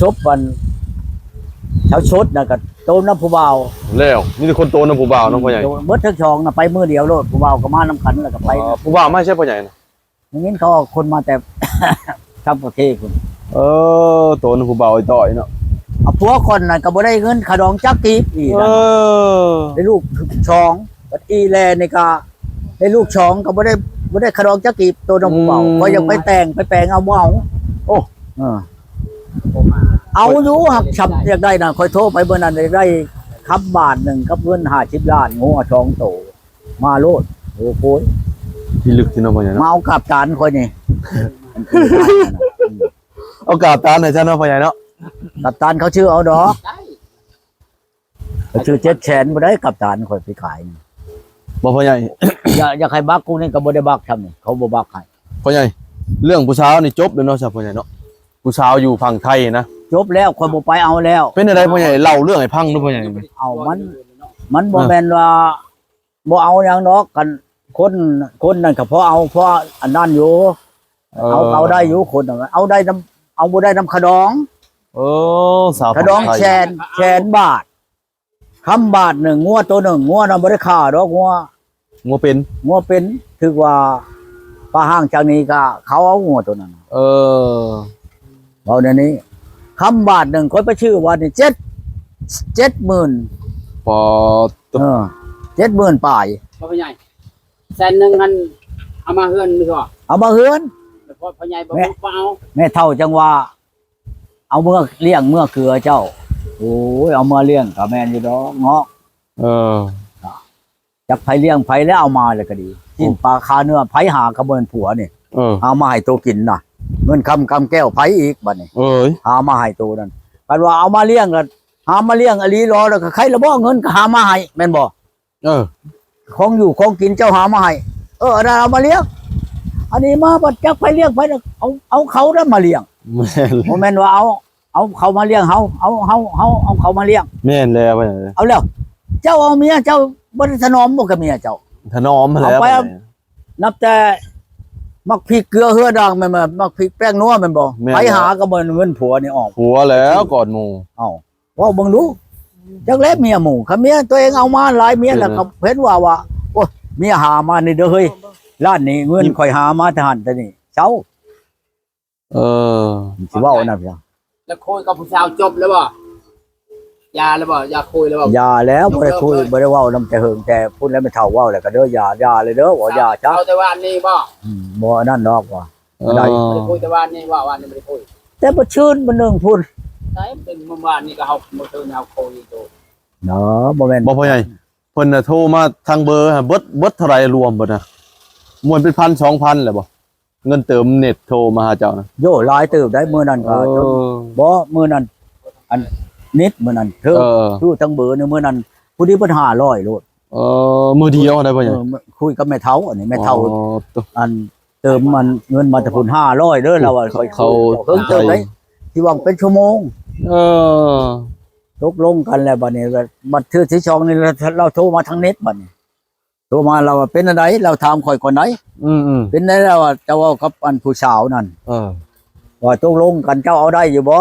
ชบวันเช้าชดนะกับโตน้ำผู้เบาแล้วมีแต่คนโตน้ำผู้บ่าวน้องพ่อใหญ่เบิดทั้งช่องนะไปมือเดียวโลดผู้เบาก็มาน้ำขันแล้วก็ไปผู้บ่าวไม่ใช่พ่อใหญ่นะอย่างนี้เขาคนมาแต่ ทำประเทศคุณโตน้ำผู้บ่าวไอ้ต่อยเนาะเอาผัวคนน่ะก็บ่ได้เงินขดองจักกีบอีกนะได้ลูกช่องบัดอีแลนี่ก็ได้ลูกช่องก็บ่ได้ขดองจักกีบโตน้ำผู้เบาก็ยังไปแต่งไปแปลงเอาบ่เอาโอ้เอาอยู่หักฉับอยากได้นะคอยโทรไปเบอร์นั้นได้ครับบาทหนึ่งกับเงิน50 ล้านงูช่องโตมาโลดโอ้โหที่ลึกที่น้องพ่อใหญ่มาเอากับจานคอยนี่ เอากาบตาหน่อยจ้าน้องพ่อใหญ่เนาะกับจานเขาชื่อเอาดอกเขาชื่อ700,000บ่ได้กับจานคอยไปขายบ่พ่อใหญ่ อย่าใครบักกูนี่ก็บ่ได้บักทำนี่เขาบ่บักให้พ่อใหญ่เรื่องผู้สาวนี่จบแล้วเนาะจ้าพ่อใหญ่เนาะผู้สาวอยู่ฝั่งไทยนะจบแล้วคนบ่ไปเอาแล้วเป็นอะไรพ่อใหญ่เล่าเรื่องให้พังดูพ่อใหญ่เอามันบ่แม่นว่าบ่เอาอย่างดอกกันคนนั่นก็เพราะอันนั้นอยู่เอาได้อยู่คนเอาได้เอาบ่ได้ขดองสาวขดองแสนบาทคำบาทหนึ่งงัวตัวหนึ่งงัวน่ะบ่ได้ค่าดอกงัวเป็นถือว่าป้าห้างจากนี้ก็เขาเอางัวตัวนั้นเอาในนี้คำบาทหนึ่งคนไปชื่อว่านี่70,000พอ70,000ป่ายพ่อใหญ่100,000อันเอามาเฮือนดีกว่าเอามาเฮือนพ่อใหญ่บ่เอาแม่เท่าจังว่าเอาเมื่อเลี้ยงเมื่อเกลือเจ้าโอ้ยเอามาเลี้ยงกับแม่นอยู่ดอกเงาะจักไผเลี้ยงไผแล้วเอามาเลยก็ดีกินปลาคาเนื้อไผหากระเบินผัวนี่เอามาให้ตัวกินน่ะเงินคำแก้วไผอีกบัดนี้หามาให้ตัวนั่นกันว่าเอามาเลี้ยงกันหามาเลี้ยงอลีรอแล้วก็ใครละบ่เงินก็หามาให้แม่นบ่ของอยู่ของกินเจ้าหามาให้อันนั้นเอามาเลี้ยงอันนี้มาบัดจักไผเลี้ยงไผเอาเขาได้มาเลี้ยงแม่นว่าเอาเขามาเลี้ยงเอาเขามาเลี้ยงแม่นแล้วเอาแล้วเจ้าเอาเมียเจ้าบ่ได้ถนอมบ่กับเมียเจ้าถนอมแล้วนับแต่มักพริกเกลือเฮือดังแม่นมักพริกแป้งนัวแม่นบ่ไปหาก็บ่เงินผัวนี่ออกผัวแล้วก่อนหมู่ว่าเบิ่งดูจักแลเมียหมู่คันเมียตัวเองเอามาหลายเมียแล้วก็เห็นว่าโอ้เมียหามานี่เด้อเฮ้ยร้านนี้เงินข่อยหามาทหารแต่นี่เจ้าสิเว้านั่นจ้ะแล้วคุยกับผู้สาวจบแล้วบ่ยาแล้วบ่ยาคุยแล้วบ่ยาแล้วบ่ได้คุยบ่ได้เว้านำแต่เฮิงแต่พูดแล้วไม่เท่าเว้าแล้วก็เด้อยาเลยเด้อบ่ยาจ้ะเอาแต่ว่านี่บ่นั่นดอกว่าได้คุยแต่ว่านี่ว่านี่บ่ได้คุยแต่บ่ชื่นบ่นึงพูดใช่เป็นเมื่อวานนี่ก็เฮาบ่ตื่นเฮาคุยโตเนาะบ่แม่นบ่พ่อใหญ่เพิ่นน่ะโทรมาทางเบอร์เบิดเท่าไหร่รวมเบิดน่ะมวนเป็น 1,000-2,000 แหละบ่เงินเติมเน็ตโทรมาหาเจ้านะโยหลายเติบได้มื้อนั้นก็บ่มื้อนั้นอันนิดมื้อนั้นเธอทูทั้งเบอร์เนี่ยมื้อนั้นผู้นี้เพิ่น500โลดมื้อเดียวได้บ่ใหญ่คุยกับแม่เฒ่าอันนี้แม่เฒ่าอันเติมมันเงินมาแต่พุ่น500เด้อเราเขาเพิ่งเติมได้ที่ว่าเป็นชั่วโมงตกลงกันแล้วบัดนี้บัดชื่อที่ช่องนี่เราโทรมาทางเน็ตบัดนี้โทรมาเราว่าเป็นอะไรเราถามข่อยก่อนไหนเป็นได้แล้วว่าเจ้าว่ากับอันผู้สาวนั่นว่าตกลงกันเจ้าเอาได้อยู่บ่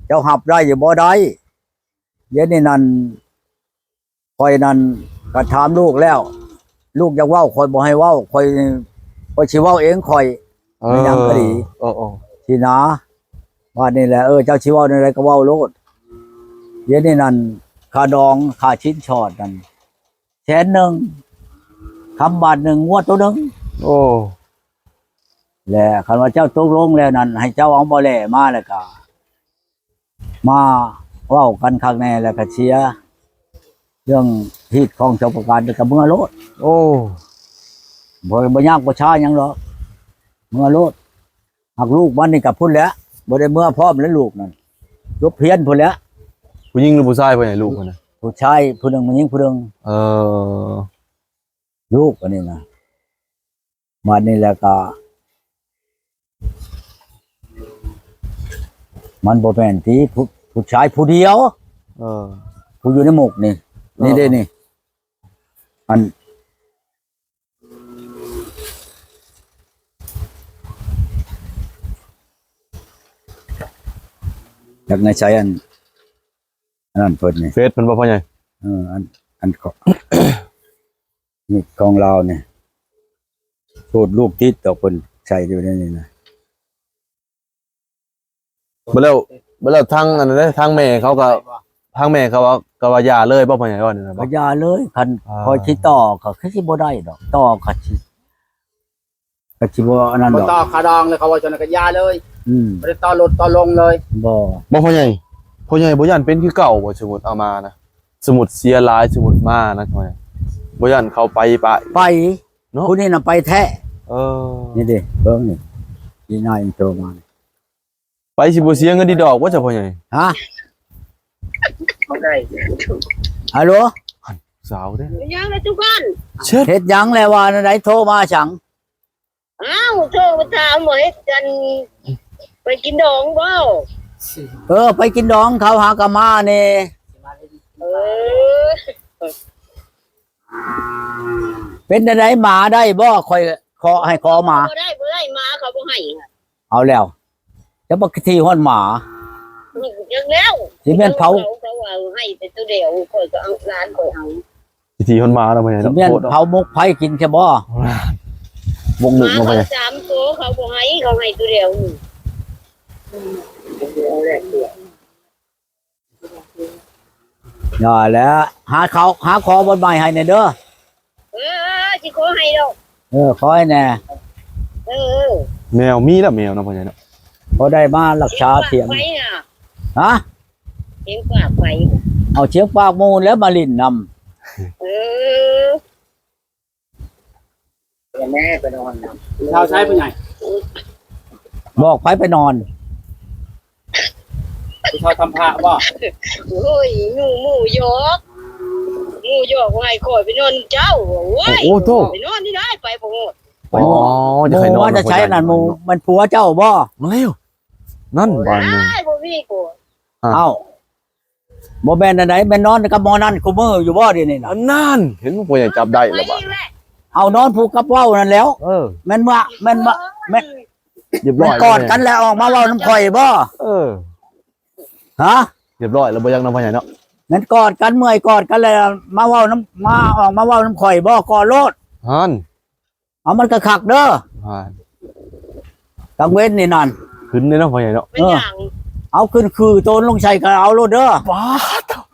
เจ้าหับได้อยู่บ่ได้เดี๋ยวนี้นั่นข่อยนั่นก็ถามลูกแล้วลูกอยากเว้าข่อยบ่ให้เว้าข่อยสิเว้าเองข่อยไม่ยังก็ดีสินะว่านี่แหละเจ้าสิเว้าในไรก็เว้าโลดเดี๋ยวนี้นั่นค่าดองค่าชิ้นชอดนั่น100,000คำบาท1งวดตัวนึงแหละคันว่าเจ้าตกลงแล้วนั่นให้เจ้าเอาบ่แลมาแล้วก็มาเว้ากันข้างในแล้วก็เชียร์เรื่องฮีตของเจ้าประการกับเมื่อโลดบ่ยากบ่ช้าหยังหรอกเมื่อโลดหักลูกมันนี่กับพุ่นแล้วบ่ได้เมื่อพร้อมแล้วลูกนั่นยกเพี้ยนพุ่นแล้วผู้หญิงหรือผู้ชายพ่อใหญ่ลูกนะผู้ชายผู้หนึ่งผู้หญิงผู้หนึ่งลูกอันนี้นะมานี่แล้วก็มันบ่แม่นที่ผู้ชายผู้เดียวผู้อยู่ในหมกนี่ได้นี่อัน อยากในใช้อันนั้นเพิ่นนี่ เฟซเพิ่นบ่พ่อใหญ่ อันของ นี่ของเราเนี่ยพูดลูกติดต่อเพิ่นใช้อยู่ในนี่นะ บ่แล้วทางอันนั้นเด้ทางแม่เขาก็ทางแม่เขาว่าอย่าเลยบ่พ่อใหญ่ว่านี่นะบ่ ก็อย่าเลยคันคอยสิต่อก็คือสิบ่ได้ดอกต่อก็สิบ่อันนั้น บ่ ดอก ต่อขาดองเลยเขาว่าจนก็ยาเลย บ่ได้ต่อรถต่อลงเลย บ่ บ่พ่อใหญ่บ่ย่านเป็นคือเก่าบ่สมมุติเอามานะสมมุติเสียหลายสมมุติมานะพ่อใหญ่บ่ย่านเขาไปปะ ไป เนาะ ผู้นี้น่ะไปแท้ เออ นี่ดิเบิ่งนี่นี่นายมันโตมานี่ ไปสิบ่เสียเงินดีดอกว่าจะพ่อใหญ่ ฮะ เขาได้ ฮัลโหล สาวเด้ ยังเลยทุกคน เช็ด เฮ็ดหยังแล้วว่าไหนโทรมาฉัง อ้าวโทรมาถามว่าเฮ็ดกันไปกินดองบ่ ไปกินดองเขาหากะมานี่ เออ เป็นจังได๋หมาได้บ่ค่อยขอให้ขอหมา บ่ได้มาเขาบ่ให้ เอาแล้วจะบ่ทีฮ้อนหมา ยังแล้ว สิแม่นเผา เขาว่าให้แต่ตัวเดียวข่อยก็เอาร้านข่อยเอา พิธีคนมาแล้วพ่อใหญ่ สิ เนาะ แม่น โคตร เผามุกไผกินใช่บ่ วงหนึ่ง มา มาพ่อใหญ่ สามตัวเขาบ่ให้เขาให้ตัวเดียวนี่เอาแหละ อย่าแล้วหาขอบนใหม่ให้แน่เด้อ สิขอให้ดอก ขอให้แน่ เออ แมวมีแล้วแมวเนาะพ่อใหญ่เนาะ พอได้มารักษาเสียง ไปน่ะ ฮะ เสียงปากไป เอาเชียงปากมูลแล้วมาลิ้นนำ เออแม่ไปนอนนะ ชาวใช้ผู้ใหญ่ บอกไปนอน ผู้ชาวทำพระบ่ โอ้ยหมูยอกว่าให้ข่อยไปนอนเจ้าโอ้ย โอ้โต ไปนอนที่ได้ไปบ่หมด อ๋อ ห จะ มู ใครนอน ว่าจะใช้นั่นหมูมันผัวเจ้าบ่ มาเร็วนั่นบ้านหนึง ได้บ่มีกู เอ้าบ่แม่นอันไหนแม่นนอนกับหมอนั่นคุมืออยู่บ่เดี๋ยวนี้น่ะ อันนั่นเห็นพ่อใหญ่จับได้แล้วบ่ะ เอานอนผูกกับเว้านั่นแล้ว เออ แม่นว่าแม่น เรียบร้ มั อน ย กอดกันแล้วออกมาเว้าน้ำข่อยบ่ เออ ฮะ เรียบร้อยแล้วบ่ยังน้ำพ่อใหญ่เนาะ นั่นกอดกันเมื่อยกอดกันแล้วมาเว้าน้ำมาออกมาเว้าน้ำข่อยบ่กอดโลด ฮัน เอามันก็คักเด้อ ฮัน กังเว้นนี่นั่น ขึ้นเลยเนาะพ่อใหญ่เนาะ เป็นอย่าง เอาขึ้นคือโตนลงใส่ก็เอาโลดเด้อ ว้า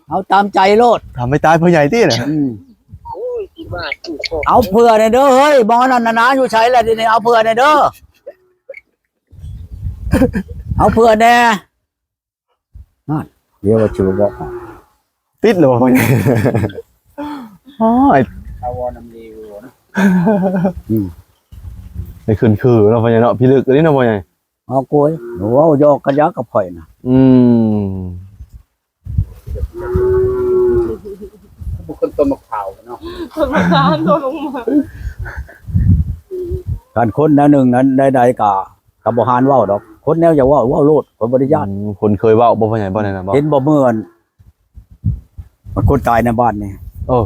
เอาตามใจโลด ทำไม่ตายพ่อใหญ่ที่น่ะ โอ้ยสิบาทถูกคอ เอาเผื่อในอยเด้อเฮ้ยหมอนั่นนะอยู่ใช้แล้วทีนี้เอาเผื่อในอยเด้อเอาเผื่อแน่นั่นเดี๋ยวว่าชื่อบอก ติดเลยบ่พ่อใหญ่อ๋อไอ้ ชาวน้ำรีวิวนะ ไอ้ขึ้นคือเนาะพ่อใหญ่เนาะพี่ลึกอันนี้เนาะพ่อใหญ่ เอากล้วยโอ้เอายอกกระยักกับข่อยนะ อืม บุคคลต้นมะพร้าวเนาะ การคนแนวหนึ่งนั้นใดๆกับบ่ฮานเว้าดอก คนแนวอย่าเว้าโลดคนบ่ได้ญาติ คนเคยเว้าบ่พ่อใหญ่บ่ได้นะบ่ เห็นบ่เมื่อนมันคนตายในบ้านนี่ เออ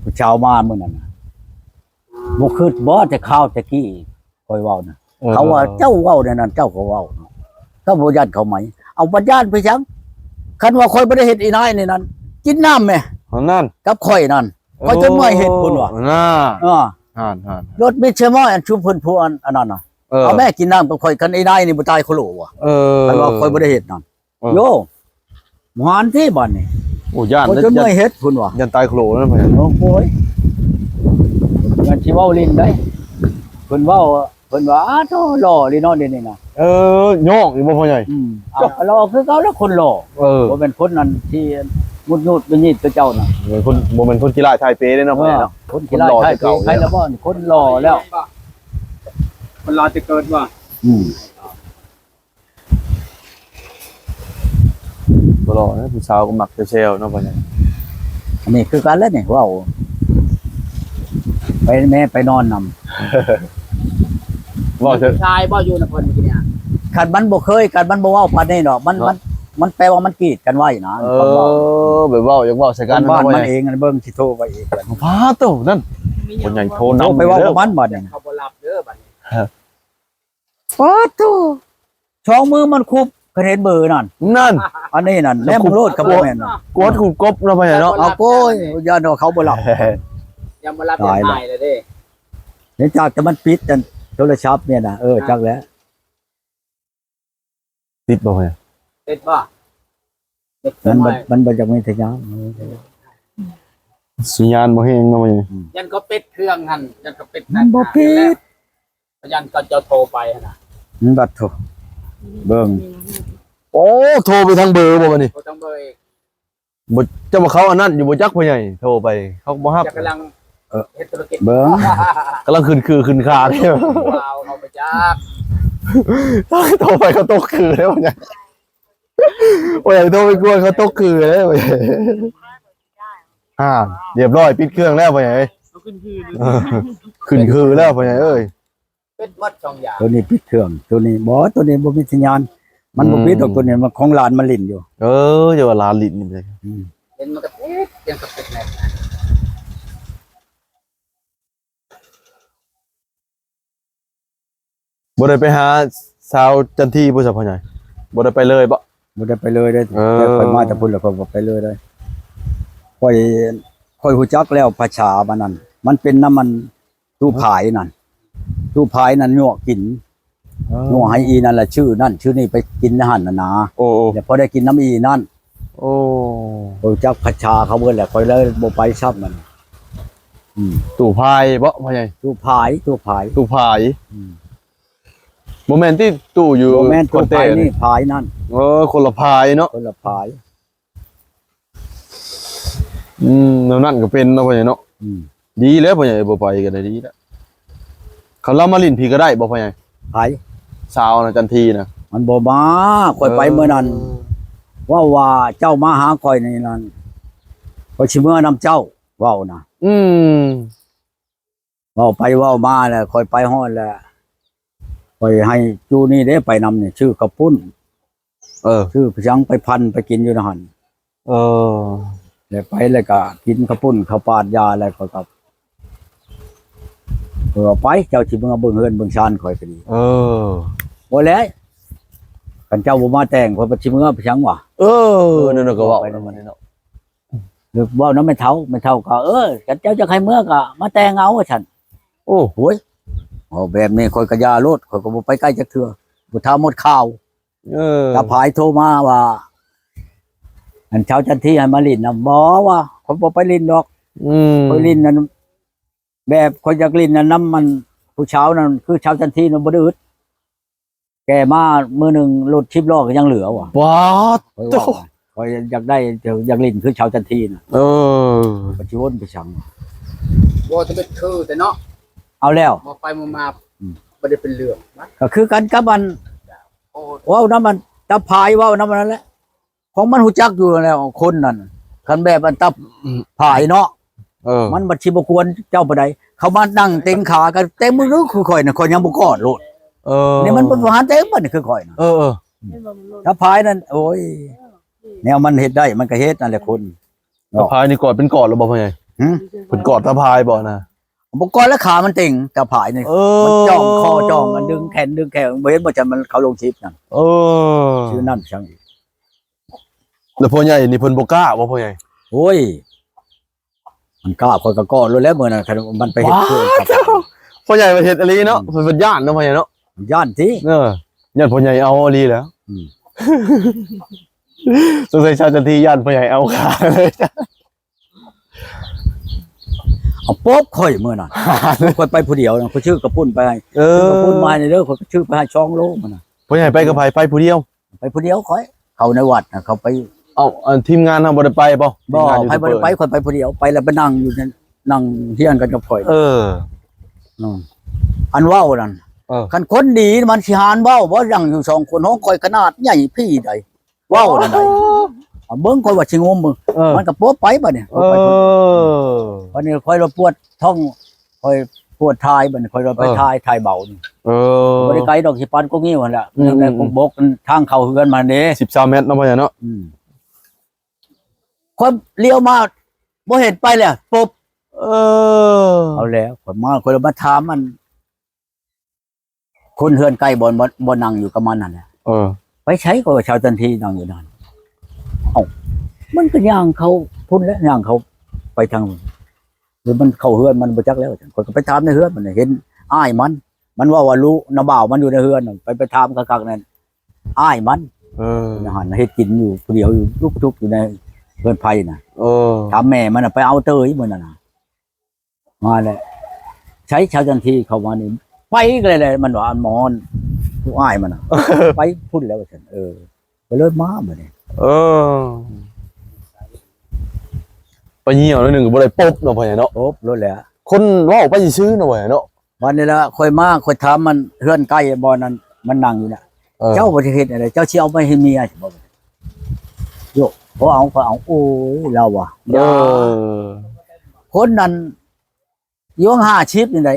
ผู้ชาวมามื้อนั้นน่ะบ่คือบ่แต่ข้าวแต่กี้ข่อยเว้านะเขาว่าเจ้าเว้านั่นเจ้าก็เว้าเนาะก็บ่ญาติเขาไหมเอาบ่ญาติไปจังคันว่าข่อยบ่ได้เฮ็ดอีนายนี่นั่นกินน้ำแม่ นั่น กับข่อยนั่นข่อยจนเมื่อยเฮ็ดพุ่นว่ะ น่า อ่า ห่าน รถมิตรเชมอยอันชุมเพิ่นผู้อันนั้นน่ะ เอาแม่กินน้ำกับข่อยกันไอ้นายนี่บ่ตายโคโลว่ะ เออ คันว่าข่อยบ่ได้เฮ็ดนั่นโยหวานที่บ้านนี่ โอ้ย่าน ข่อยจนเมื่อยเฮ็ดพุ่นว่ะ ยันตายโคลนั่นพ่อใหญ่ โอ้โหยมันสิเว้าลิ้นได้เพิ่นเว้าเพิ่นว่าอ้าโตหล่อลีเนาะเดี๋ยวนี้น่ะ ย่องอีบ่พ่อใหญ่ เอาหล่อคือเขาแล้วคนหล่อ บ่เป็นคนนั้นที่มุดยุดเป็นยิดตัวเจ้าน่ะ เหมือนคนบ่แม่นคนกีฬาไทยเปเด้เนาะพ่อใหญ่เนาะ คนขี้ร้ายใช่ใครแล้วบ่นี่คนหล่อแล้ว คนรอจะเกิดบ่ อืม บ่รอนะผู้สาวก็มักจะเชลเนาะพ่อใหญ่ อันนี้คือกันแล้วนี่เว้าไปแม่ไปนอนนำ เว้าเถอะ ชายบ่อยู่นครเมื่อกี้เนี่ย คันมันบ่เคยคันมันบ่เว้าปานนี้ดอกมันแปลว่ามันกรีดกันไว้นะ แบบเว้าอยากเว้าใส่กั กัน นบ้าน พ่อ มัน ใหญ่ เองอันเบิ่งสิโทรไปเองกัน พาโตนั่นพ่อใหญ่โทร โทร นำ ไปเว้ากับมันบัดนี่ เขาบ่รับเด้อบัดนี้ ฟาโตช่องมือมันคุบ ก็เห็นเบอร์นั่น นั่น อันนี้นั่นแนมโลดกับบ่แม่นน่ะ กดกูกบเนาะพ่อใหญ่เนาะ เอาโก้ยย่านว่าเขาบ่รับ ยังมารับยังไงเลยเด้ เห็นจากแต่มันปิดแต่โทรศัพท์เนี่ยน่ะจักแล้ว ติดบ่พ่อใหญ่ เด็ดป่ะเด็ด มันบ่จักมีสัญญาณ สัญญาณบ่แฮงเนาะพ่อใหญ่ ยันก็ปิดเครื่องหันยันก็ปิด มันบ่ปิด ยันก็จะโทรไปนะ มันบัดโทรเบิ่ง โอ้โทรไปทางเบอร์บ่บัดนี้ โทรต้องเบอร์อีก บ่จะมาเขาอันนั้นอยู่บ่จักพ่อใหญ่โทรไปเขาบ่รับ จะกำลังเฮ็ดธุรกิจ เบิ่ง กำลังขึ้นคาเลย ว้าวเอาไปจัก โทรไปเขาตกคือแล้วพ่อใหญ่พ่อใหญ่โทรไปกวนเขาตกคือแล้วพ่อใหญ่เรียบร้อยปิดเครื่องแล้วพ่อใหญ่ขึ้นคือแล้วพ่อใหญ่เอ้ย เป็นวัดช่องยา ตัวนี้ปิดเครื่องตัวนี้บ่มีสัญญาณมันบ่ปิดดอกตัวนี้มันของหลานมันลิ้นอยู่ อย่าว่าลาลิ้นนี่เลย เห็นมันก็ปิดยังก็ปิดแน่ บ่ได้ไปหาสาวจันทีบ่ซับพ่อใหญ่บ่ได้ไปเลยบ่ บ่ได้ไปเลยเด้ เออ แต่ค่อยมาแต่พุ่นแล้วค่อยบ่ไปเลยได้ค่อยฮู้จักแล้วภาษามันนั่นมันเป็นน้ำมันตู้ผายนั่นตู้ผายนั่นยั่วกินยั่วให้อีนั่นล่ะชื่อนั่นชื่อนี่ไปกินอาหารน่ะนะ โอ้ เดี๋ยวพอได้กินน้ำอีนั่น โอ้ ฮู้จักภาษาเขาเบิดแหละค่อยเลยบ่ไปซับมันตู่พายบ่พ่อใหญ่ ตู้ผาย ตู่พาย อืม บ่แม่นที่ตู่อยู่ บ่แม่น ค ตู้ นเต้ ผายนี่ผายนั่น คนละพายเนาะ คนละผาย แล้วนั่นก็เป็นเนาะพ่อใหญ่เนาะ อืม ดีแล้วพ่อใหญ่บ่ไปก็ได้ดีแล้วเขาเรามาลิ้นพี่ก็ได้บ่พ่อใหญ่ ผาย สาวนะจันทีนะ มันบ่มาค่อยไปเมื่อนั้นว่าเจ้ามาหาค่อยนี่นั่นข่อยสิเมื่อนำเจ้าเว้านะ อืม เว้าไปเว้ามาแล้วค่อยไปฮอดแล้วค่อยให้จูนี่เด้ไปนำนี่ชื่อกระปุ้น ชื่อพยังไปพันไปกินอยู่นะหั่น แล้วไปแล้วก็กินข้าวปุ้นข้าวปาดยาอะไรก็กับไปเจ้าสิเบิ่งเบิ่งเฮือนเบิ่งชานข่อยก็ดีบ่แล้วกันเจ้าบ่มาแต่งข่อยบ่สิเมื่อไปชังวะ นั่นน่ะก็เว้าแล้วมันเนาะ หรือเว้านำไม่เฒ่าก็กันเจ้าจะใครเมื่อก็มาแต่งเอาว่าซั่นโอ้โหยแบบนี้ข่อยก็ยาโลดข่อยก็บ่ไปใกล้จักเทื่อบ่ถามหมดข่าวตาผายโทรมาว่าอันเช้าจันทีให้มาลิ้นน่ะบ่ว่าข่อยบ่ไปลิ้นดอกข่อยลิ้นนั่นแบบข่อยอยากลิ้นนั่นน้ำมันผู้เช้านั่นคือเช้าจันทีนั่นบ่ได้อึดแกมามื้อนึงรถ10ล้อก็ยังเหลือว่ะ ว้า ข่อยอยากได้อยากลิ้นคือเช้าจันทีน่ะก็สิวนไปสั่ง บ่จะเป็นคือแต่เนาะ เอาแล้ว บ่ไปมาบ่ได้เป็นเรื่องนะ ก็คือกันกับมัน โอ้ เว้าน้ำมันตะพายเว้าน้ำมันนั่นแหละของมันฮู้จักอยู่แล้วคนนั่นคันแบบมันตะพายเนาะมันบ่สิบ่ควรเจ้าบ่ได้เขามานั่งเต็งขากันเต็มมือคือข่อยน่ะข่อยยังบ่กอดโลดนี่มันบ่หาเต็มมันคือข่อยน่ะตะพายนั่นโอ้ยแนวมันเฮ็ดได้มันก็เฮ็ดนั่นแหละคน ตะพายนี่กอดเป็นกอดแล้วบ่พ่อใหญ่เป็นกอดตะพายบ่นะ บ่กอดแล้วขามันเต็งตะพายนี่มันจ้องคอจ้องมันดึงแขนบ่เห็นบ่จันมันเขาลงชิปนั่นชื่อนั่นช่าง แล้วพ่อใหญ่นี่เพิ่นบ่กล้าบ่พ่อใหญ่ โอ้ยมันกล้าข่อยก็กอดแล้วมื้อนั้นมันไปเฮ็ดเพื่อนครับ พ่อใหญ่ประเทศอลีเนาะเพิ่นย่านเนาะพ่อใหญ่เนาะ ย่านที่ ย่านพ่อใหญ่เอาอลีแล้วสงสัยชาวจันทีย่านพ่อใหญ่เอาขาเลย เอาป๊อบข่อยมื้อนั้นข่อยไปผู้เดียวข่อยชื่อกระปุ้นไปให้กระปุ้นมานี่เด้อข่อยก็ชื่อไปให้2โลมื้อนั้น พ่อใหญ่ไปกับไผไปผู้เดียว ไปผู้เดียวข่อยเข้าในวัดน่ะเขาไป ทีมงานทำบ่ได้ไปบ่ ไปบ่ได้ไปข่อยไปผู้เดียวไปแล้วไปนั่งอยู่นั่งเฮียนกันกับข่อย อันเว้านั่นคันคนดีมันสิหานเว้าบ่นั่งอยู่2คนห้องข่อยขนาดใหญ่พี่ใดเว้านั่นใดเบิ่งข่อยว่าสิงมมึงมันก็ป๊อบไปบัดนี้วันนี้ข่อยเราปวดท้องข่อยปวดทายบัดนี้ข่อยเราไปทายเบานี่บ่ได้ไกลดอกสิปานก็งี้หั่นล่ะนั่นแหละบกทางเข้าเฮือนมาเด้ 13เมตรเนาะพ่อใหญ่เนาะ คนเลี้ยวมาบ่เห็นไปแล้วปุ๊บเอาแล้วข่อยมาถามมัน คนเฮือนใกล้บ่นั่งอยู่กับมันนั่นแหละ ไปใช้ก็ชาวจันทีนั่งอยู่นั่นเอ้ามันก็ย่างเขาพุ่นแล้วย่างเขาไปทางหรือมันเข้าเฮือนมันบ่จักแล้วคนก็ไปถามในเฮือนมันเห็นอ้ายมันว่ารู้น้าบ่าวมันอยู่ในเฮือนไปถามกักๆนั่นอ้ายมันอาหารเฮ็ดกินอยู่ผู้เดียวอยู่ลุกทุกอยู่ในเฮือนไผน่ะถามแม่มันไปเอาเตยมื้อนั้นน่ะมาแล้วใช้ชาวจันทีเข้ามานี่ไปเลยมันว่าอันหมอนผู้อ้ายมันน่ะ ไปพุ่นแล้วว่าซั่นไปเลยมาบัดนี้ ไปเหี่ยวแล้วหนึ่งบ่ได้ปบเนาะพ่อใหญ่เนาะ โอ๊บรถแล้ว คนเว้าไปซื้อเนาะพ่อใหญ่เนาะ วันนี้ละค่อยมาค่อยถามมันเฮือนใกล้บ่อนั้นมันนั่งอยู่น่ะเจ้าบ่ได้เฮ็ดอะไรเจ้าสิเอาไปให้เมียสิบ่โยพอเอาโอ้ยเราอ่ะคนนั้นอยู่50นี่ได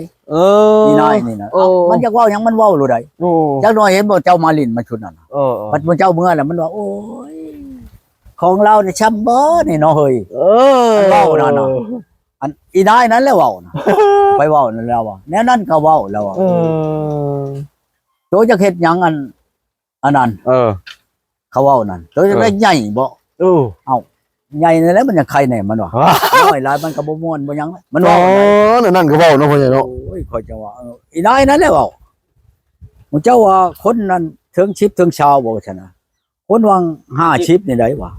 นี่น้อยนี่นะมันอยากเว้าหยังมันเว้ารู้ได้จักหน่อยเห็นบ่เจ้ามาลินมาชุดนั้นบัดเจ้าเมื่อแล้วมันว่าโอ้ยของเราเนี่ยช้ำบ่นี่เนาะเฮ้ยมันเว้านั่นน่ะอันอีนายนั้นแหละเว้านะ ไปเว้านั่นแล้วว่าแนวนั้นก็เว้าแล้วว่าโตจะเฮ็ดหยังอันนั้นเขาเว้านั่นโตจะได้ใหญ่บ่เอ้าใหญ่นั่นแหละมันจะใครแน่มันว่าน้อยหลายมันก็บ่ม่วนบ่หยังมันเว้านั่นก็เว้าเนาะพ่อใหญ่เนาะโอ้ยข่อยจะว่าอีนายนั้นแหละเว้ามึงเจ้าว่าคนนั้นถึงชิปถึงชาวบ่ซั่นน่ะคนวาง5ชิปนี่ได้วะ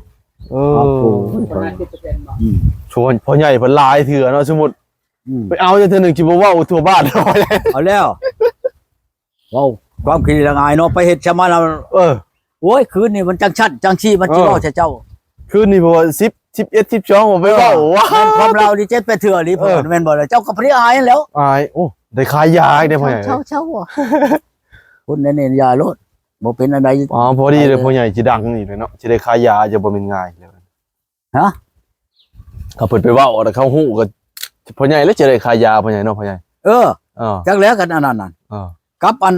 ชวนพ่อใหญ่เพิ่นหลายเถื่อเนาะสมมุติไปเอาจังเทื่อนึงสิบ่เว้าทั่วบ้านเนาะเอาแล้วว้าวความคิดละงายเนาะไปเฮ็ดชะมาแล้วโอ้ยคืนนี้มันจังชัดจังชี้มันสิเว้าเจ้าคืนนี้บ่10 11 12บ่ไปเว้าว่าความเราดิเจ็ดไปเถื่อนี่เพิ่นแม่นบ่ล่ะเจ้าก็พริอายแล้วอายโอ้ได้ขายยาได้พ่อใหญ่เช่าคนนั้นนี่ยาโลดบ่เป็นอะไรพอดีเลยพ่อใหญ่สิดังนี่เลยเนาะสิได้ขายยาจะบ่แม่นง่ายเลยฮะเขาเพิ่นไปเว้าแต่เขาฮู้ก็พ่อใหญ่แล้วจะได้ขายยาพ่อใหญ่เนาะพ่อใหญ่จักแล้วกันอันนั้นกับอัน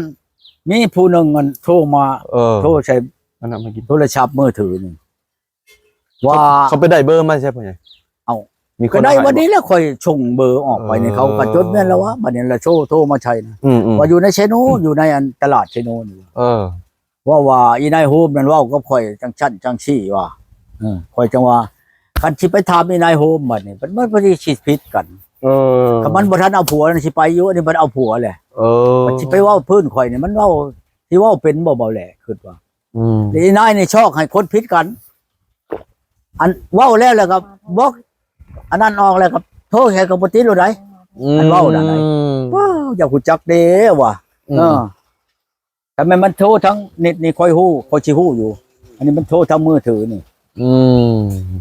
มีผู้นึงมันโทรมาโทรใช้อันนั้นมากินโทรศัพท์มือถือนี่ว่าเขาไปได้เบอร์มาใช่พ่อใหญ่มีคนได้วันนี้แล้วค่อยส่งเบอร์ออกไปนี่เขาก็จดแม่นแล้วว่าบัดนี้ละโทรมาใช้นะว่าอยู่ในเชโนอยู่ในอันตลาดเชโนนี่ว่าอีนายโฮมนั่นว่าก็ค่อยจังชั้นจังชี้ว่าค่อยจังว่าคันสิไปถามอีนายโฮมบัดนี้มันบ่ได้สิผิดกันคันมันบ่ทันเอาผัวนั่นสิไปอยู่อันนี้มันเอาผัวแหละมันสิไปเว้าพื้นข่อยนี่มันเว้าสิเว้าเป็นบ่เบาแหละคิดว่าอีนายนี่ชอบให้คนผิดกันอันเว้าแล้วก็บอกอันนั้นออกแล้วก็โทษแค่กับบ่ติดโลดได้อันเว้านั่นไดว้าวอยากฮู้จักเด้ว่ะแต่มันโทรทั้งเน็ตนี่ค่อยฮู้ค่อยสิฮู้อยู่อันนี้มันโทรทั้งมือถือนี่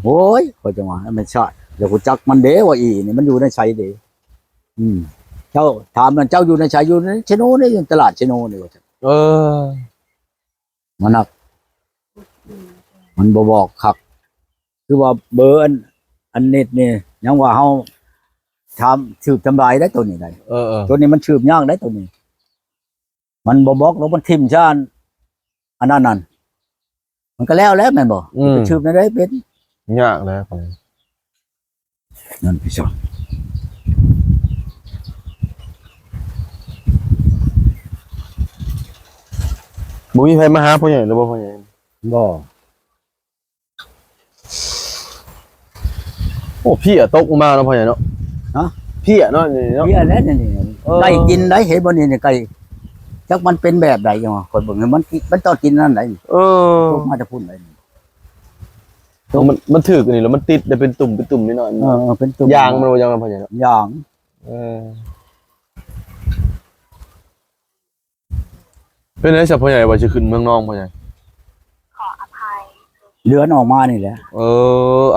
โอ้ยค่อยจังว่ามันชาติอยากฮู้จักมันเด้ว่าอีนี่มันอยู่ในไสเด้เจ้าถามมันเจ้าอยู่ในไสอยู่ในเชโนนี่อยู่ตลาดเชโนนี่ว่ามันนักมันบ่บอกคักคือว่าเบอร์อันเน็ตนี่ยังว่าเฮาทำสืบทำลายได้ตัวนี้ได้ตัวนี้มันสืบยากได้ตัวนี้มันบ่บอกแล้วมันทิ่มชานอันนั้นมันก็แล้วแม่นบ่ไปสืบได้เป็นยากแล้วนั่นพี่ชอบบ่มีใครมาหาพ่อใหญ่หรือบ่พ่อใหญ่บ่โอ้พี่ตกมาเนาะพ่อใหญ่เนาะพี่เนาะนี่เนาะพี่แล้วนี่ได้กินได้เห็นบ่นี่ไก่จักมันเป็นแบบใดจังว่าคนเบิ่งมันต้องกินนั่นไดตกมาจะพูดไดมันถึกนี่แล้วมันติดได้เป็นตุ่มนิดหน่อยเป็นตุ่มยางมันบ่ยางพ่อใหญ่เนาะยางเป็นไงสับพ่อใหญ่ว่าจะขึ้นเมืองนองพ่อใหญ่ขออภัยเลือนออกมานี่แหละ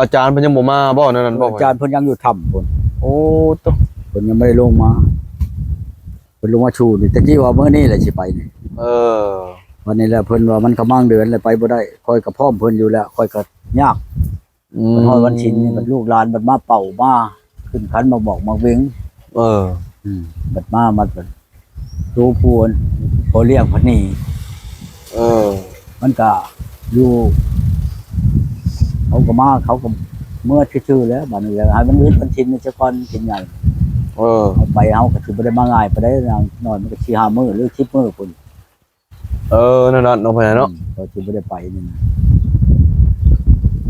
อาจารย์เพิ่นยังบ่มาบ่นั่นบ่อาจารย์เพิ่นยังอยู่ถ้ำพุ่นโอ้ตะเพิ่นยังไม่ได้ลงมาเพิ่นลงมาชูนี่ตะกี้ว่ามื้อนี้แหละสิไปนี่วันนี้แหละเพิ่นว่ามันกำลังเดือนเลยไปบ่ได้ค่อยก็พร้อมเพิ่นอยู่แล้วค่อยก็ยากมันฮอดวันชินนี่มันลูกหลานมันมาเป่ามาขึ้นคันมาบอกมาเว้งบัดมาดูพวนพอเรียกพนีมันก็อยู่เขาก็มาเขาก็เมื่อชื่อแล้วบัดนี้ให้มันวิทย์มันชินมันจะก่อนกินใหญ่เอาไปเขาก็ถือไปได้มาง่ายไปได้นอนมันก็ชี้หามือหรือชิปมือพุ่น นั่นน่ะเนาะพ่อใหญ่เนาะ ก็สิบ่ได้ไปนี่นะ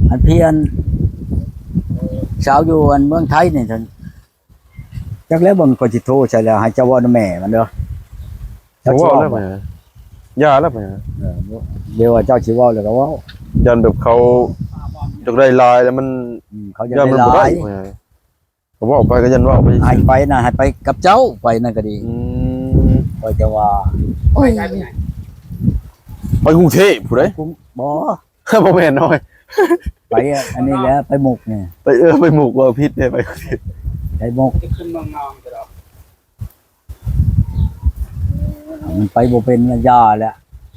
อันเพียนสาวอยู่อันเมืองไทยนี่ท่านจักแล้วบ่ก็สิโทรใช่แล้วให้เจ้าว่าแม่มันเด้อ ผมว่าแล้วพ่อใหญ่ยาแล้วพ่อใหญ่ เดี๋ยวว่าเจ้าสิเว้าแล้วก็เว้า ยันแบบเขาอยากได้ลายแล้วมัน เขาจะ ยัน ได้ มัน ห บ่ได้ ลาย พ่อใหญ่ผมว่าออกไปก็ยันว่าออกไป ให้ไปนะให้ไปกับเจ้าไปนั่นก็ดี ก็จะว่า ไปใช้ไปไหน ไปกรุงเทพผู้ใด กูบ่ บ่แม่นน้อย ไปอันนี้แหละไปหมกนี่ ไปไปหมู่ว่าพิษเนี่ยไปกรุงเทพ ไปหมก จะขึ้นเมืองนองจะดอก มันไปบ่เป็นระยะแหละ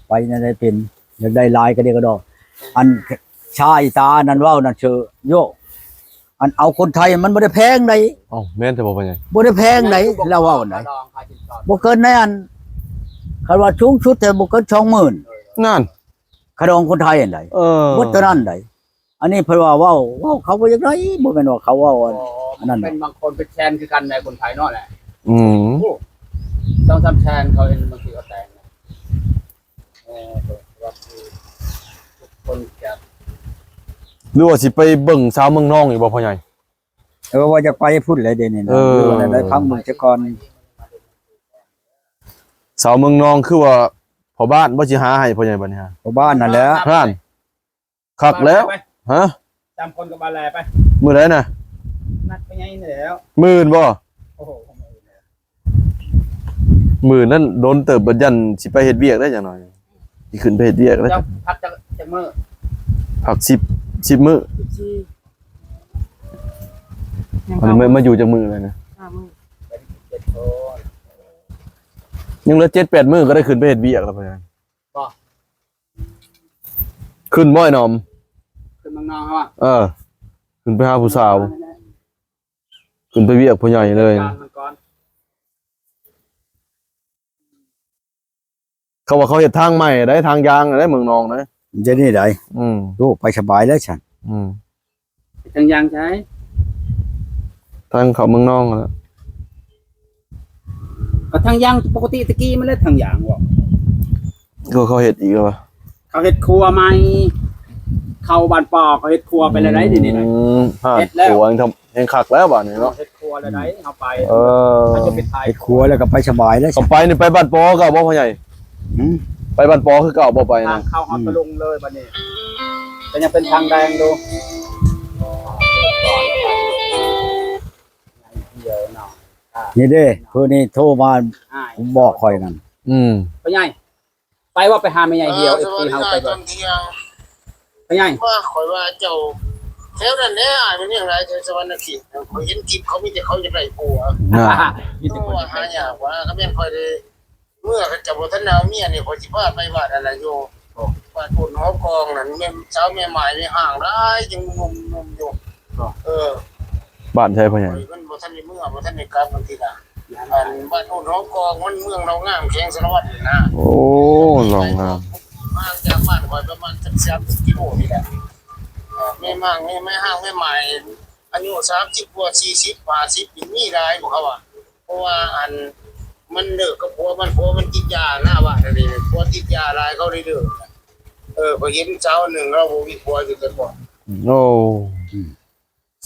ไปนั่นได้เป็นอยากได้ลายก็เดียวก็ดอก อันชายตานั่นเว้านั่นเชื่อโยอันเอาคนไทยมันบ่ได้แพงใด เอ้าแม่นแต่บ่เป็นไง บ่ได้แพงใดแล้วเว้าไหน ลองพาจิตก่อน บ่เกินในอันคันว่าสูงสุดแต่บ่เกิน 20,000 นั่น ขนมคนไทยอันใด บ่เท่านั้นใดอันนี้เพิ่นว่าเว้าเขาบ่อยากได้บ่แม่นว่าเขาเว้าอันนั้น เป็นบางคนเป็นแชนคือกันในคนไทยเนาะแหละ อืม ต้องทำแชนเขาเองบางทีก็แต่งนะว่าคือทุกคนจะ หรือว่าสิไปเบิ่งสาวเมืองนองอีกบ่พ่อใหญ่ ว่าจะไปพูดอะไรเดี๋ยวนี้นะได้พังเมืองจักก่อน สาวเมืองนองคือว่าพ่อบ้านบ่สิหาให้พ่อใหญ่บัดนี้ฮะ ชาวบ้านนั่นแหละ นั่นคักแล้วฮะ จำคนกับบาแลไป มื้อใดน่ะ นัดไปไงนี่แล้ว มื้อบ่ โอ้โห มื้อนั้นโดนเติบบัดยันสิไปเฮ็ดเวียกได้จังหน่อยสิขึ้นไปเฮ็ดเวียกได้ เจ้าพักจากเมื่อ พัก10มื้ออันนี้มาอยู่จากมื้อเลยนะ 7 คน ยังเหลือ7-8มื้อก็ได้ขึ้นไปเฮ็ดเวียกแล้วพ่อใหญ่ บ่ ขึ้นบ่ไอ้หนอม ขึ้นเมืองนองเขาอ่ะ ขึ้นไปหาผู้สาว ขึ้นไปเวียกพ่อใหญ่เลย การมันก่อน เขาว่าเขาเฮ็ดทางใหม่ได้ทางยางได้เมืองนองได้ จะนี่ได้ อืม ลูกไปสบายแล้วฉัน อืม จังยังใช้ ทางเขาเมืองนองแล้ว ก็ทางยังปกติตะกี้มันเล่นทางยางว่ะ ก็เขาเฮ็ดอีกแล้ววะ เขาเฮ็ดครัวใหม่เข้าบ้านปอเขาเฮ็ดครัวไปเลยได้ดินี่นะ ฮะ เฮ็ดแล้ว โอ้ยังทำยังคักแล้วบ้านนี้เนาะ เฮ็ดครัวเลยได้เอาไป เออ เขาจะไปถ่าย ไปครัวแล้วก็ไปสบายแล้ว ก็ไปนี่ไปบ้านปอก็บ่พ่อใหญ่ อืม ไปบ้านปอคือเก่าบ่ไป ทา นะ งเข้าฮอตตะลุงเลยบัดนี้แต่ยังเป็นทางแดงดูเดี๋ยวหน่อย นี่เด้เพื่อนี่โทรมา อ้าย บอกคอยนั่น อืม ไปใหญ่ไปว่าไปหาแม่ใหญ่เหี่ยว FT เฮาไปบ่ไปใหญ่ ว่าข่อยว่าเจ้าแถวนั้นแน่อ่านมันอย่างไรเจ้าสวรรค์ขีดข่อยเห็นคลิปเขามีแต่เขาจะได้ผัว น่ะ มีแต่ เพ คน ราะว่าหายากว่าเขาแม่นข่อยได้เมื่อเขาจะบ่ทันเอาเมียนี่ข่อยสิพาไปบ้านอะไรอยู่บ้านพุ่นหอมกองนั่นแม่สาวแม่หมายนี่ห่างหลายจังงุมอยู่เออ บ้านใช่พ่อใหญ่ มันบ่ทันได้เมื่อบ่ทันได้กลับบางทีน่ะอันบ้านพุ่นหอมกองมันเมืองเรางามแข็งสารวัตรนะ โอ้ลองงาม ห่างจากบ้านข่อยประมาณ30กิโลนี่แหละแม่มั่งแม่ห้างแม่หมายอายุ30กว่า40 50นี่มีหลายบ่เขาว่าเพราะว่าอันมันเลิกกับผัวมันติดยาหน้าบ้านนี่ผัวติดยาหลายเขาเลยเลิกพอเห็นเช้าหนึ่งเราบ่มีผัวอยู่แต่ก่อน โอ้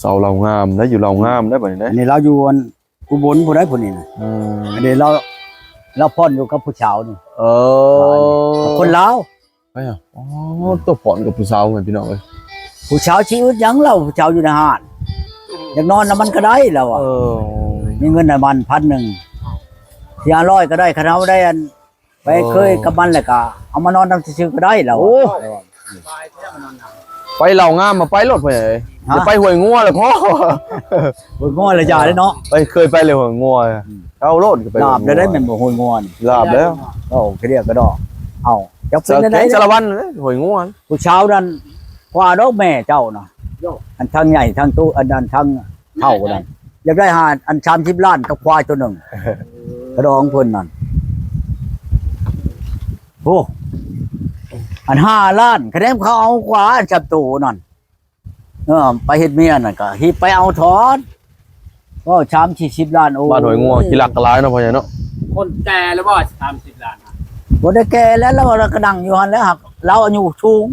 เสาเรางามได้อยู่เรางามได้บัดนี้ได้ อันนี้เราอยู่อันอุบลผู้ใดผู้นี้นะ อืม อันนี้เราพ่อนอยู่กับผู้ชาวนี่ เออ คนลาว ไปอ่ะอ๋อตัวผ่อนกับผู้สาวเหมือนพี่น้องเอ้ย ผู้ชาวชีวิตหยังเราผู้ชาวอยู่ในห้านอยากนอนน้ำมันก็ได้เราอ่ะ เออ มีเงินในมัน1,000ที่500ก็ได้คณะได้อันไปเคยกับมันแหละก็เอามานอนนำซื่อๆก็ได้เรา ไปเที่ยวมานอนหนาว ไปเหล่างามมาไปรถพ่อใหญ่จะไปห้วยงัวเลยพ่อ บ่ง้อละยาเลยเนาะ ไปเคยไปเลยหัวงัวเอาโลดก็ไป ลาบได้แม่นบ่โหยง้อนี่ ลาบแล้ว โอ้เรียกก็ดอกเอาจัก สา เป็น แก ได้ งสารวันเลยหัวงัว ผู้ชาวนั้นกว่าดอกแม่เจ้าน่ะอันทั้งใหญ่ทั้งตู้อันนั้นทั้งเท่านั้นอยากได้หาอัน30ล้านกับควายตัวหนึงกระดองเพิ่นนั่นโอ้อัน5ล้านคะแนนเขาเอากว่าอันจับตูนั่นไปเฮ็ดเมียนั่นก็ฮิไปเอาถอนก็30-40ล้านโอ้ บ้านหัวงัวขี้หลักกระไรเนาะพ่อใหญ่เนาะ คนแก่แล้วบ่30 ล้านนะ บ่ได้แก่แล้วเราก็นั่งอยู่หั่นแล้วหักเราอายุสูง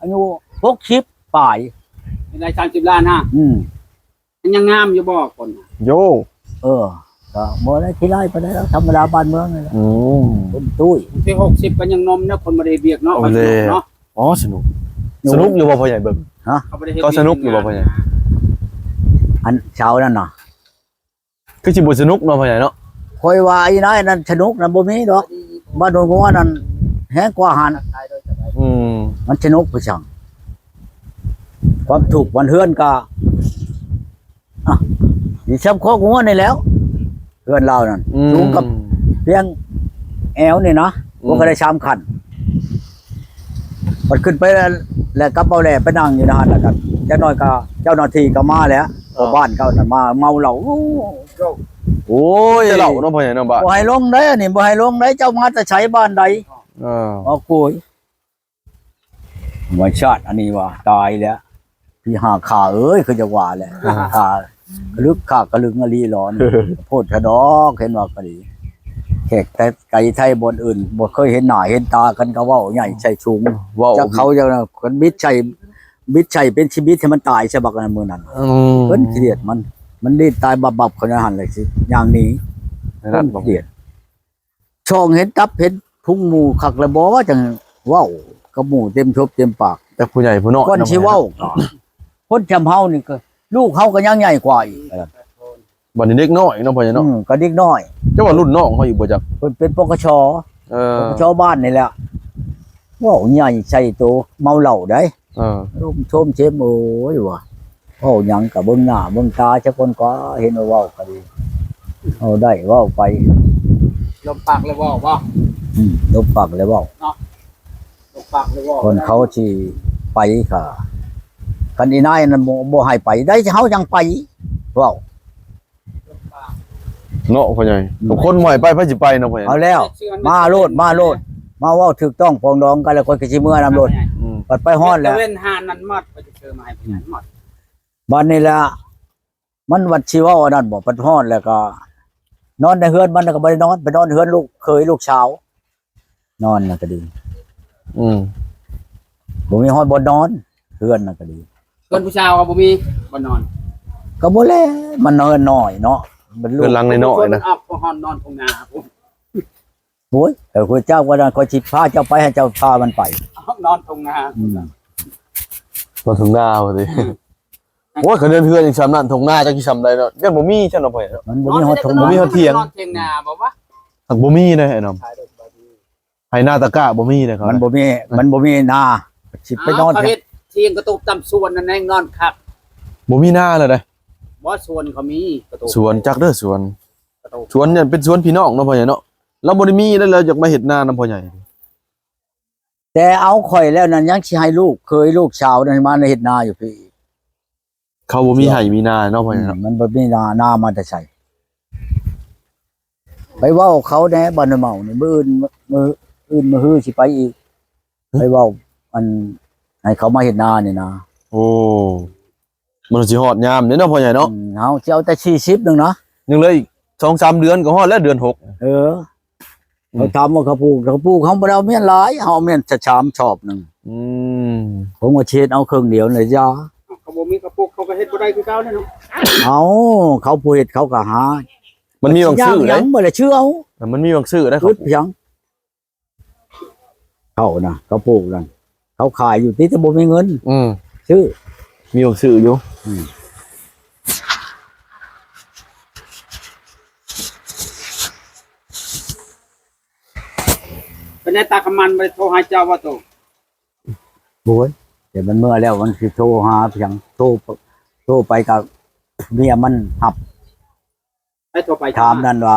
อายุ60ปลาย ได้30 ล้านฮะ มันยังงามอยู่บ่คนน่ะ โย ก็บ่ได้ขี้ไล่ไปได้แล้วธรรมดาบ้านเมืองนี่แหละ อืม คนตุ้ย ที่60ก็ยังนมเนาะคนบ่ได้เบียกเนาะ โอ้เลย เนาะ อ๋อสนุกอยู่บ่พ่อใหญ่เบิ่ง เขาบ่ได้เฮ็ด ก็สนุกอยู่บ่พ่อใหญ่ อันเช้านั่นน่ะ คือสิบ่สนุกเนาะพ่อใหญ่เนาะ คอยว่าอีนายนั่นสนุกนั่นบ่มีดอกบ้านโดนงัวนั่นแฮงกว่าหัน อืม มันสนุกผู้ช่างความถูกข์วันเฮือนก็ดิช้ำข้องัวนี่แล้วเฮือนเรานั่นสูงกับเพียงแอวนี่นะบ่ก็ได้3คันมันขึ้นไปแล้วกับเบาแหล่ไปนั่งอยู่นั่นแล้วกันจักหน่อยก็เจ้าหน้าที่ก็มาแล้วบ้านเขานั่นมาเมาเหล้า โอ้ยเหล่าเนาะพ่อใหญ่เนาะบ้าน บ่ให้ลงได้อันนี้บ่ให้ลงได้เจ้ามาแต่ใช้บ้านใด เอาโกยวันชาติอันนี้ว่าตายแล้วพี่หาขาเอ้ยคือจะว่าแหละขากระลึกขากระลึงอลีร้อนโพดชะดอกเห็นว่าก็ดีแขกแต่ไก่ไทยบนอื่นบ่เคยเห็นหน้าเห็นตากันก็เว้าใหญ่ใช่สูง ว้าว จักเขาจะคนมิดใจเป็นชีวิตที่มันตายใช่บักนั้นมื้อนั้นเพิ่นเกลียดมันดิ้นตายบับๆคนนั้นหั่นเลยสิอย่างนี้ นั่น เพิ่นเกลียดช่องเห็นตับเห็นพุงหมูคักแล้วบ่ว่าจังเว้ากับหมูเต็มทบเต็มปาก แต่ผู้ใหญ่ผู้น้อย คนสิเว้าคนจำเฮานี่ก็ลูกเฮาก็ยังใหญ่กว่าอีก บัดนี้เด็กน้อยเนาะพ่อใหญ่เนาะ ก็เด็กน้อย เจ้าว่ารุ่นน้องเขาอีกบ่จัก เพิ่นเป็นปกช เออ ปกชบ้านนี่แหละเว้าใหญ่ใส่โตเมาเหล้าได้ เออ ลูกชมเชมโอ้ยว่ะเว้าหยังก็เบิ่งหน้าเบิ่งตาจักคนก็เห็นว่าเว้าก็ดีเอาได้เว้าไป ลมปากเลยบ่บ่ ลบปากเลยเว้า ลมปากเลยบ่ คนเขาที่ไปค่ะคันอีนายนั่นบ่ให้ไปได้เฮายังไปเว้า เนาะพ่อใหญ่ทุกคนใหม่ไปไผสิไปเนาะพ่อใหญ่ เอาแล้ว มาโลดมาเว้าถูกต้องปรองดองกันแล้วคนก็สิเมื่อนำโลด อืม ปัดไปฮอดแล้ว เว้นหานั้นหมดไปเจอมาให้ผู้ใหญ่หมด บัดนี้แหละมันวัดชีวาอันนั้นบ่ปัดฮอดแล้วก็ นอนในเฮือนมันก็บ่ได้นอนไปนอนเฮือนลูกเคยลูกสาวนอนน่ะก็ดี อืม บ่มีฮอดบ่นอนเฮือนน่ะก็ดี คนผู้ชายก็บ่มีบ่นอน ก็บ่แลมันนอนน้อยเนาะมันลู เพิ่ ก นลังน้อยๆนะ อับก็ฮอนนอนตรงนาผม โอ้ยแต่พระเจ้าก็นั่นขอสิพาเจ้าไปให้เจ้าพามันไป นอนตรงนา มาถึงหน้าพอดีโอ้ยเขาเดินเฮือนอย่างซ้ำนั่นทงหน้าจักสิซ้ำได้เนาะยังบ่มีซั่นเนาะพ่อใหญ่เนาะ มันบ่มีฮอดทง บ่มีฮอดเถียง นอนเถียงนาบ่วะ หักบ่มีนะไอ้น้องให้หน้าตะกร้าบ่มีนะเขา มันบ่มีนาสิไปนอน เขาเฮ็ดเถียงกระตุกตำส่วนนั่นแหละนอนคัก บ่มีหน้าเลยเด้ บ่ส่วนเขามีกระตุก สวนจักเด้อสวน กระตุก สวนเนี่ยเป็นสวนพี่น้องเนาะพ่อใหญ่เนาะเราบ่ได้มีแล้วเราอยากมาเฮ็ดนานํพ่อใหญ่ แต่เอาข่อยแล้วนั่นยังสิให้ลูกเคยลูกสาวนั่นมาในเฮ็ดนาอยู่พี่ เขาบ่มีให้มีนาเนาะพ่อใหญ่เนาะ มันบ่มีนามาแต่ใส่ไปเว้าเขาแหน่บ่นเมานี่มื้ออื่นมื้อฮื้อสิไปอีกไปเว้าอันให้เขามาเฮ็ดนานี่นะ โอ้มันสิฮอดยามเด้เนาะพ่อใหญ่เนาะ เฮาสิเอาแต่40นึงนะ ยังเหลืออีก 2-3 เดือนก็ฮอดแล้วเดือน6 เออเขาทำว่าเขาปลูกเขาบ่ได้เอาเมียนหลายเอาเมียนจะชามชอบนึง อืม ผมก็เช็ดเอาเครื่องเดียวเลยจ้า เขาบ่มีกระปุกเขาก็เฮ็ดบ่ได้คือเก่าแน่เนาะ เอาเขาผู้เฮ็ดเขาก็หา มันมีบางชื่อ ห เด้ ยังบ่ได้ชื่อเอา มันมีบางชื่อได้ครั อึ บ ดหยังเขานะเขาปลูกนั่นเขาขายอยู่ที่แต่บ่มีเงิน อืม ซื้อ มีบางชื่ออยู่ เป็นได้ตากำมันบ่ได้โทรหาเจ้าว่าโต โอ้ยแต่มันเมื่อแล้วมันสิโทรหาเพียงโทรไปกับเมียมันหับ ให้โทรไป ถามนั่นว่า